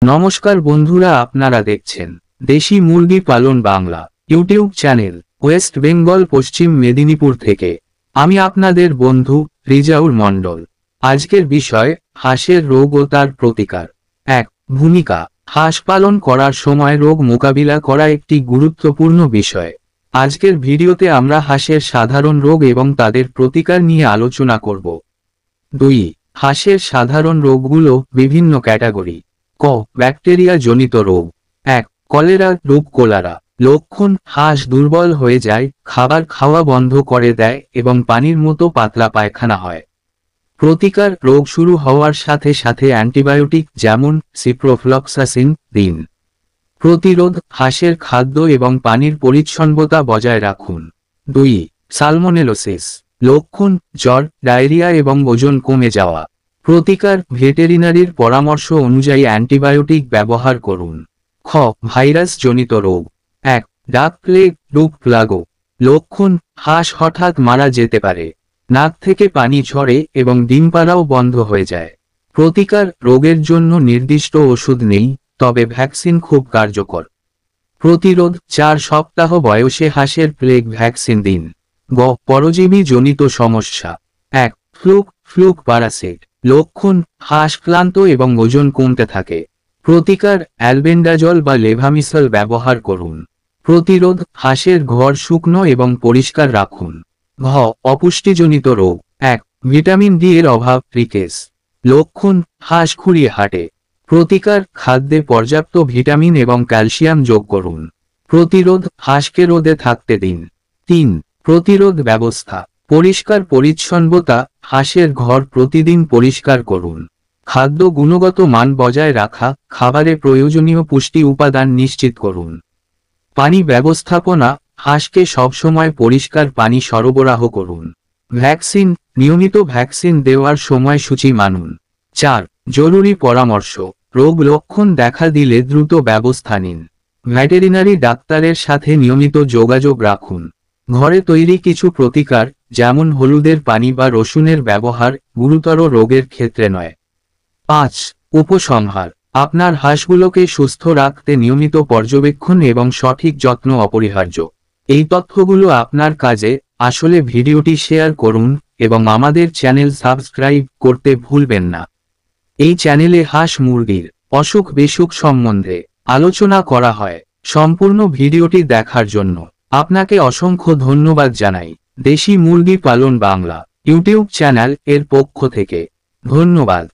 নমস্কার বন্ধুরা, আপনারা দেখছেন দেশি মুরগি পালন Bangla YouTube channel West Bengal পশ্চিম মেদিনীপুর থেকে। আমি আপনাদের বন্ধু রিজাউর মণ্ডল। আজকের বিষয় হাঁসের রোগ ও তার প্রতিকার। 1. ভূমিকা। হাঁস পালন করার সময় রোগ মোকাবিলা করা একটি গুরুত্বপূর্ণ বিষয়। আজকের ভিডিওতে আমরা হাঁসের সাধারণ রোগ এবং তাদের প্রতিকার নিয়ে আলোচনা করব। 2. হাঁসের সাধারণ রোগগুলো বিভিন্ন ক্যাটাগরি। ক. ব্যাকটেরিয়া জনিত রোগ। 1. কলেরা রোগ। কোলারা লক্ষণ: হাঁস দুর্বল হয়ে যায়, খাবার খাওয়া বন্ধ করে দেয় এবং পানির মতো পাতলা পায়খানা হয়। প্রতিকার: রোগ শুরু হওয়ার সাথে সাথে অ্যান্টিবায়োটিক যেমন সিপ্রোফ্লক্সাসিন দিন। প্রতিরোধ: হাঁসের খাদ্য এবং পানির পরিচ্ছন্নতা বজায় রাখুন। 2. সালমোনেলোসিস লক্ষণ: জ্বর, ডায়রিয়া এবং ওজন কমে যাওয়া। প্রতিকার: ভেটেরিনারির পরামর্শ অনুযায়ী অ্যান্টিবায়োটিক ব্যবহার করুন। খ. ভাইরাস জনিত রোগ। 1. ডাক প্লেগ রোগ। প্লাগো লক্ষণ: হাঁস হঠাৎ মারা যেতে পারে, নাক থেকে পানি ঝরে এবং ডিম পাড়াও বন্ধ হয়ে যায়। প্রতিকার: রোগের জন্য নির্দিষ্ট ওষুধ নেই, তবে ভ্যাকসিন খুব কার্যকর। প্রতিরোধ: 4 সপ্তাহ বয়সে হাঁসের প্লেগ ভ্যাকসিন দিন। গ. পরজীবী জনিত সমস্যা। 1. ফ্লুক প্যারাসাইট লক্ষণ: হাঁস ক্লান্ত এবং ওজন কমতে থাকে। প্রতিকার: অ্যালবেন্ডাজল বা লেভামিসল ব্যবহার করুন। প্রতিরোধ: হাঁসের ঘর শুকনো এবং পরিষ্কার রাখুন। ঘ. অপুষ্টিজনিত রোগ। 1. ভিটামিন ডি এর অভাব রিকেস লক্ষণ: হাঁস খুঁড়িয়ে হাঁটে। প্রতিকার: খাদ্যে পর্যাপ্ত ভিটামিন এবং ক্যালসিয়াম যোগ করুন। প্রতিরোধ: হাঁসকে রোদে থাকতে দিন। 3. প্রতিরোধ ব্যবস্থা। পরিষ্কার পরিচ্ছন্নতা: হাঁসের ঘর প্রতিদিন পরিষ্কার করুন। খাদ্য গুণগত মান বজায় রাখা: খাবারে প্রয়োজনীয় পুষ্টি উপাদান নিশ্চিত করুন। পানি ব্যবস্থাপনা: হাঁসকে সবসময় পরিষ্কার পানি সরবরাহ করুন। ভ্যাকসিন: নিয়মিত ভ্যাকসিন দেওয়ার সময়সূচি মানুন। 4. জরুরি পরামর্শ: রোগ লক্ষণ দেখা দিলে দ্রুত ব্যবস্থা নিন। ভেটেরিনারি ডাক্তারের সাথে নিয়মিত যোগাযোগ রাখুন। ঘরে তৈরি কিছু প্রতিকার, যেমন হলুদের পানি বা রসুনের ব্যবহার, গুরুতর রোগের ক্ষেত্রে নয়। 5. উপসংহার: আপনার হাঁসগুলোকে সুস্থ রাখতে নিয়মিত পর্যবেক্ষণ এবং সঠিক যত্ন অপরিহার্য। এই তথ্যগুলো আপনার কাজে আসলে ভিডিওটি শেয়ার করুন এবং আমাদের চ্যানেল সাবস্ক্রাইব করতে ভুলবেন না। এই চ্যানেলে হাঁস মুরগির অসুখ বিসুখ সম্বন্ধে আলোচনা করা হয়। সম্পূর্ণ ভিডিওটি দেখার জন্য আপনাকে অসংখ্য ধন্যবাদ জানাই। দেশি মুরগি পালন বাংলা ইউটিউব চ্যানেল এর পক্ষ থেকে ধন্যবাদ।